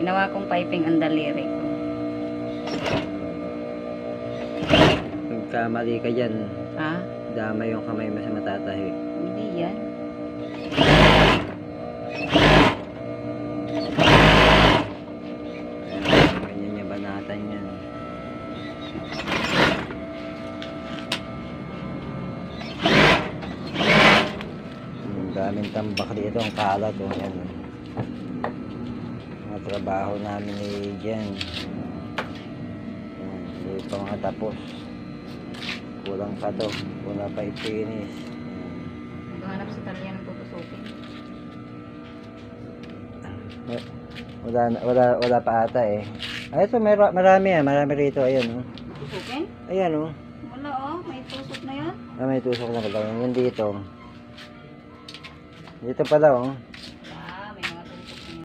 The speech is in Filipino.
Ginawa kong piping ang daliri ko. Pagkamali ka dyan, Ha? dama yung kamay mo sa matatahi. Hindi yan. Ganyan yung banatan yan. Daming tambak dito, ang kalat. Yan. Mga trabaho namin ni Jen. Hindi pa mga tapos. Kulang pa to. Wala pa i-finish. Maghanap si Talia ng tutusukin. Wala pa ata eh. Ay, ito marami yan. Marami rito. Ayan oh. Tutusukin? Ayan oh. Wala oh. May tusok na yan. May tusok na pala. Yung dito. Dito pala oh.